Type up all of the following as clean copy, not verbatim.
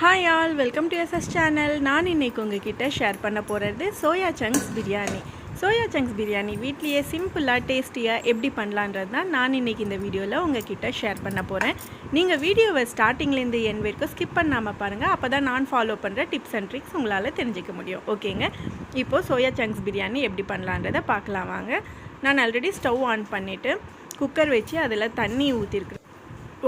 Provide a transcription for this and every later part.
Hi all, welcome to SS channel. நான் இன்னைக்கு உங்ககிட்ட ஷேர் பண்ண போகிறது soya chunks biryani. Soya chunks biryani வீட்லயே சிம்பிளாக டேஸ்டியாக எப்படி பண்ணலான்றது தான் நான் இன்னைக்கு இந்த வீடியோவில் உங்ககிட்ட ஷேர் பண்ண போகிறேன். நீங்கள் வீடியோவை ஸ்டார்டிங்லேருந்து என் வரைக்கும் ஸ்கிப் பண்ணாமல் பாருங்கள். அப்போ தான் நான் ஃபாலோ பண்ணுற டிப்ஸ் அண்ட் ட்ரிக்ஸ் உங்களால் தெரிஞ்சிக்க முடியும். ஓகேங்க, இப்போது சோயா சங்க்ஸ் பிரியாணி எப்படி பண்ணலான்றதை பார்க்கலாம் வாங்க. நான் ஆல்ரெடி ஸ்டவ் ஆன் பண்ணிவிட்டு குக்கர் வச்சு அதில் தண்ணி ஊற்றிருக்கிறேன்.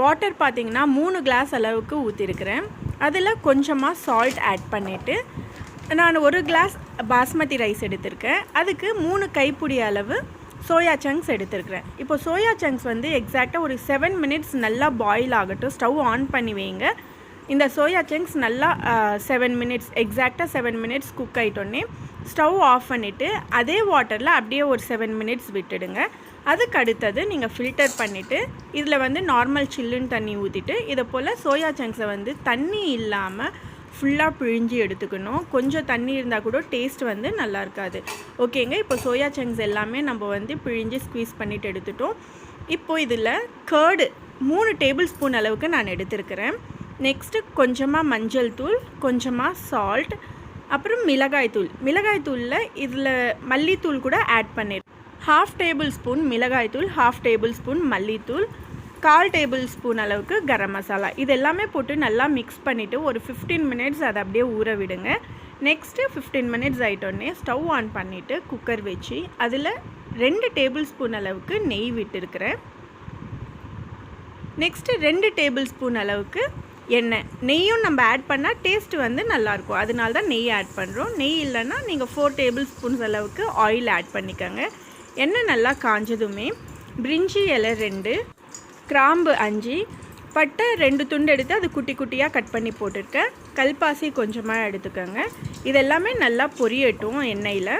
வாட்டர் பார்த்திங்கன்னா 3 கிளாஸ் அளவுக்கு ஊற்றிருக்கிறேன். அதில் கொஞ்சமாக சால்ட் ஆட் பண்ணிவிட்டு நான் 1 கிளாஸ் பாஸ்மதி ரைஸ் எடுத்திருக்கேன். அதுக்கு 3 கைப்பிடி அளவு சோயா சங்க்ஸ் எடுத்திருக்கிறேன். இப்போ சோயா சங்க்ஸ் வந்து எக்ஸாக்டாக ஒரு 7 மினிட்ஸ் நல்லா பாயில் ஆகட்டும். ஸ்டவ் ஆன் பண்ணி வைங்க. இந்த சோயா சங்க்ஸ் நல்லா 7 மினிட்ஸ் எக்ஸாக்டாக 7 மினிட்ஸ் குக் ஆகிட்டோன்னே ஸ்டவ் ஆஃப் பண்ணிவிட்டு அதே வாட்டரில் அப்படியே ஒரு 7 மினிட்ஸ் விட்டுடுங்க. அதுக்கு அடுத்தது நீங்கள் ஃபில்டர் பண்ணிவிட்டு இதில் வந்து நார்மல் சில்லுன்னு தண்ணி ஊற்றிட்டு இதை போல் சோயா சங்க்ஸை வந்து தண்ணி இல்லாமல் ஃபுல்லாக பிழிஞ்சி எடுத்துக்கணும். கொஞ்சம் தண்ணி இருந்தால் கூட டேஸ்ட் வந்து நல்லா இருக்காது. ஓகேங்க, இப்போ சோயா சங்க்ஸ் எல்லாமே நம்ம வந்து பிழிஞ்சி ஸ்க்வீஸ் பண்ணிவிட்டு எடுத்துட்டோம். இப்போது இதில் கர்டு 3 டேபிள் ஸ்பூன் அளவுக்கு நான் எடுத்துருக்கிறேன். நெக்ஸ்ட்டு கொஞ்சமாக மஞ்சள் தூள், கொஞ்சமாக சால்ட், அப்புறம் மிளகாய்த்தூளில் இதில் மல்லித்தூள் கூட ஆட் பண்ணிடுறேன். 1/2 டேபிள் ஸ்பூன் மிளகாய்த்தூள், 1/2 டேபிள் ஸ்பூன் மல்லித்தூள், 1/4 டேபிள் ஸ்பூன் அளவுக்கு கரம் மசாலா, இது எல்லாமே போட்டு நல்லா மிக்ஸ் பண்ணிவிட்டு ஒரு 15 மினிட்ஸ் அதை அப்படியே ஊற விடுங்க. நெக்ஸ்ட்டு 15 மினிட்ஸ் ஆகிட்டோடனே ஸ்டவ் ஆன் பண்ணிவிட்டு குக்கர் வச்சு அதில் 2 டேபிள் ஸ்பூன் அளவுக்கு நெய் விட்டுருக்கிறேன். நெக்ஸ்ட்டு 2 டேபிள் ஸ்பூன் அளவுக்கு எண்ணெய். நெய்யும் நம்ம ஆட் பண்ணால் டேஸ்ட்டு வந்து நல்லாயிருக்கும், அதனால தான் நெய் ஆட் பண்ணுறோம். நெய் இல்லைன்னா நீங்கள் 4 டேபிள் ஸ்பூன்ஸ் அளவுக்கு ஆயில் ஆட் பண்ணிக்கோங்க. எண்ணெய் நல்லா காஞ்சதுமே பிரிஞ்சி இலை 2, கிராம்பு 5, பட்டை 2 துண்டு எடுத்து அது குட்டி குட்டியாக கட் பண்ணி போட்டிருக்கேன். கல்பாசி கொஞ்சமாக எடுத்துக்கோங்க. இதெல்லாமே நல்லா பொரியட்டும் எண்ணெயில்.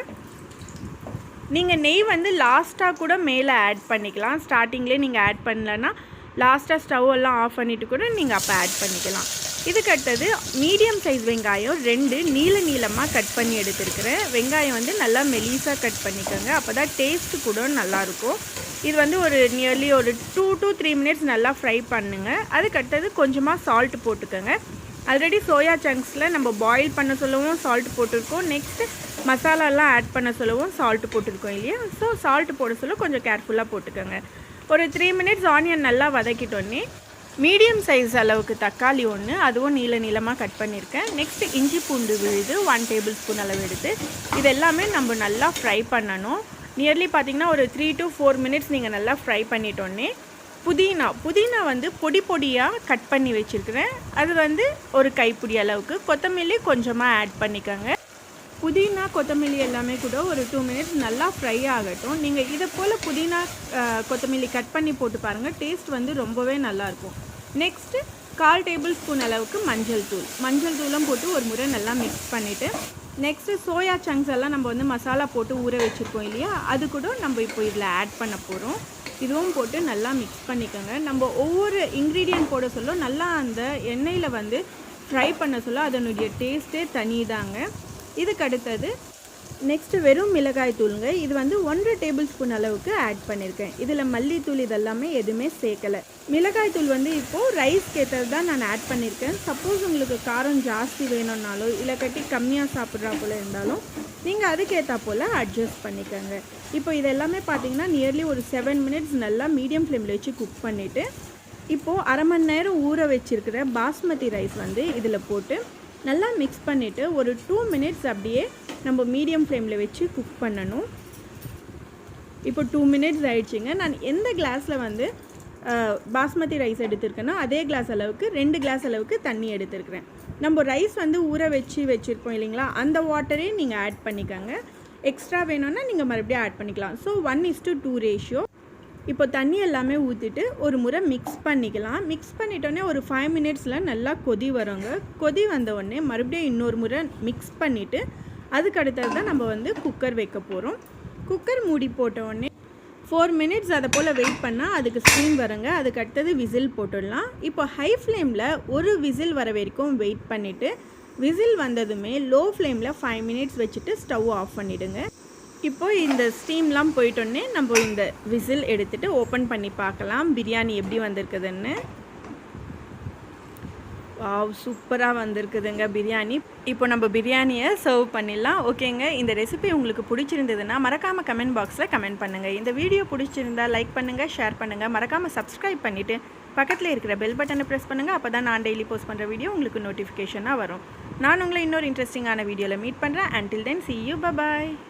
நீங்கள் நெய் வந்து லாஸ்ட்டாக கூட மேலே ஆட் பண்ணிக்கலாம். ஸ்டார்டிங்லேயே நீங்கள் ஆட் பண்ணலன்னா லாஸ்ட்டாக ஸ்டவ் எல்லாம் ஆஃப் பண்ணிவிட்டு கூட நீங்கள் அப்போ ஆட் பண்ணிக்கலாம். இதுக்கடுத்தது மீடியம் சைஸ் வெங்காயம் 2 நீளமாக கட் பண்ணி எடுத்துருக்கிறேன். வெங்காயம் வந்து நல்லா மெலிசாக கட் பண்ணிக்கோங்க, அப்போ தான் டேஸ்ட்டு கூட நல்லாயிருக்கும். இது வந்து ஒரு நியர்லி ஒரு 2 to 3 மினிட்ஸ் நல்லா ஃப்ரை பண்ணுங்கள். அதுக்கடுத்தது கொஞ்சமாக சால்ட் போட்டுக்கோங்க. ஆல்ரெடி சோயா சங்க்ஸில் நம்ம பாயில் பண்ண சொல்லவும் சால்ட் போட்டிருக்கோம். நெக்ஸ்ட்டு மசாலாலாம் ஆட் பண்ண சொல்லவும் சால்ட் போட்டிருக்கோம் இல்லையா. ஸோ சால்ட் போட சொல்ல கொஞ்சம் கேர்ஃபுல்லாக போட்டுக்கோங்க. ஒரு 3 மினிட்ஸ் ஆனியன் நல்லா வதக்கிட்டோன்னே மீடியம் சைஸ் அளவுக்கு தக்காளி 1, அதுவும் நீளமாக கட் பண்ணியிருக்கேன். நெக்ஸ்ட்டு இஞ்சி பூண்டு விழுது 1 டேபிள் ஸ்பூன் அளவு எடுத்து இது எல்லாமே நம்ம நல்லா ஃப்ரை பண்ணணும். நியர்லி பார்த்திங்கன்னா ஒரு 3 to 4 மினிட்ஸ் நீங்கள் நல்லா ஃப்ரை பண்ணிட்டோன்னே புதினா வந்து பொடியாக கட் பண்ணி வச்சுருக்கிறேன். அது வந்து ஒரு கைப்பிடி அளவுக்கு. கொத்தமல்லி கொஞ்சமாக ஆட் பண்ணிக்கோங்க. புதினா கொத்தமல்லி எல்லாமே கூட ஒரு 2 மினிட்ஸ் நல்லா ஃப்ரை ஆகட்டும். நீங்கள் இதை போல் புதினா கொத்தமல்லி கட் பண்ணி போட்டு பாருங்கள், டேஸ்ட் வந்து ரொம்பவே நல்லாயிருக்கும். நெக்ஸ்ட்டு 1/4 டேபிள் ஸ்பூன் அளவுக்கு மஞ்சள் தூளும் போட்டு ஒரு முறை நல்லா மிக்ஸ் பண்ணிவிட்டு நெக்ஸ்ட்டு சோயா சங்க்ஸ் எல்லாம் நம்ம வந்து மசாலா போட்டு ஊற வச்சுருக்கோம் இல்லையா, அது கூட நம்ம இப்போ இதில் ஆட் பண்ண போகிறோம். இதுவும் போட்டு நல்லா மிக்ஸ் பண்ணிக்கோங்க. நம்ம ஒவ்வொரு இன்க்ரீடியன்ட் போட சொல்ல நல்லா அந்த எண்ணெயில் வந்து ஃப்ரை பண்ண சொல்ல அதனுடைய டேஸ்ட்டே தனி தாங்க. இதுக்கு அடுத்தது நெக்ஸ்ட்டு வெறும் மிளகாய் தூளுங்க. இது வந்து 1/2 டேபிள் ஸ்பூன் அளவுக்கு ஆட் பண்ணியிருக்கேன். இதில் மல்லித்தூள் இதெல்லாமே எதுவுமே சேர்க்கலை. மிளகாய் தூள் வந்து இப்போது ரைஸ்க்கு ஏற்றது தான் நான் ஆட் பண்ணியிருக்கேன். சப்போஸ் உங்களுக்கு காரம் ஜாஸ்தி வேணும்னாலோ இல்லை கட்டி கம்மியாக சாப்பிட்றா போல் இருந்தாலும் நீங்கள் அதுக்கேற்றா போல் அட்ஜஸ்ட் பண்ணிக்கோங்க. இப்போ இதெல்லாமே பார்த்தீங்கன்னா நியர்லி ஒரு 7 மினிட்ஸ் நல்லா மீடியம் ஃப்ளேமில் வச்சு குக் பண்ணிவிட்டு இப்போது அரை மணி நேரம் ஊற வச்சுருக்கிற பாஸ்மதி ரைஸ் வந்து இதில் போட்டு நல்லா மிக்ஸ் பண்ணிவிட்டு ஒரு 2 மினிட்ஸ் அப்படியே நம்ம மீடியம் ஃப்ளேமில் வச்சு குக் பண்ணணும். இப்போ 2 மினிட்ஸ் ஆயிடுச்சுங்க. நான் எந்த கிளாஸில் வந்து பாஸ்மதி ரைஸ் எடுத்துருக்கேன்னா அதே கிளாஸ் அளவுக்கு 2 கிளாஸ் அளவுக்கு தண்ணி எடுத்துருக்கிறேன். நம்ம ரைஸ் வந்து ஊற வச்சுருப்போம் இல்லைங்களா, அந்த வாட்டரே நீங்கள் ஆட் பண்ணிக்கோங்க. எக்ஸ்ட்ரா வேணும்னா நீங்கள் மறுபடியும் ஆட் பண்ணிக்கலாம். So 1:2 ratio. இப்போ தண்ணி எல்லாமே ஊற்றிட்டு ஒரு முறை மிக்ஸ் பண்ணிக்கலாம். மிக்ஸ் பண்ணிட்டோன்னே ஒரு 5 மினிட்ஸில் நல்லா கொதி வருங்க. கொதி வந்தவுடனே மறுபடியும் இன்னொரு முறை மிக்ஸ் பண்ணிவிட்டு அதுக்கு அடுத்தது தான் நம்ம வந்து குக்கர் வைக்க போகிறோம். குக்கர் மூடி போட்டவுடனே 4 மினிட்ஸ் அதை போல் வெயிட் பண்ணால் அதுக்கு ஸ்டீம் வருங்க. அதுக்கு அடுத்தது விசில் போட்டுடலாம். இப்போ ஹை ஃப்ளேமில் ஒரு விசில் வர வரைக்கும் வெயிட் பண்ணிவிட்டு விசில் வந்ததுமே லோ ஃப்ளேமில் 5 மினிட்ஸ் வச்சுட்டு ஸ்டவ் ஆஃப் பண்ணிவிடுங்க. இப்போது இந்த ஸ்டீம்லாம் போயிட்டோன்னே நம்ம இந்த விசில் எடுத்துகிட்டு ஓப்பன் பண்ணி பார்க்கலாம் பிரியாணி எப்படி வந்திருக்குதுன்னு. வாவ்! சூப்பரா வந்திருக்குதுங்க பிரியாணி. இப்போ நம்ம பிரியாணியை சர்வ் பண்ணிடலாம். ஓகேங்க. இந்த ரெசிபி உங்களுக்கு பிடிச்சிருந்ததுன்னா மறக்காம கமெண்ட் பாக்ஸில் கமெண்ட் பண்ணுங்கள். இந்த வீடியோ பிடிச்சிருந்தா லைக் பண்ணுங்கள், ஷேர் பண்ணுங்கள். மறக்காமல் சப்ஸ்கிரைப் பண்ணிவிட்டு பக்கத்தில் இருக்கிற பெல் பட்டனை ப்ரெஸ் பண்ணுங்கள். அப்போ தான் நான் டெய்லி போஸ்ட் பண்ணுற வீடியோ உங்களுக்கு நோட்டிஃபிகேஷனாக வரும். நான் உங்களை இன்னொரு இன்ட்ரெஸ்டிங்கான வீடியோவில் மீட் பண்ணுறேன். Until then see you. Bye bye.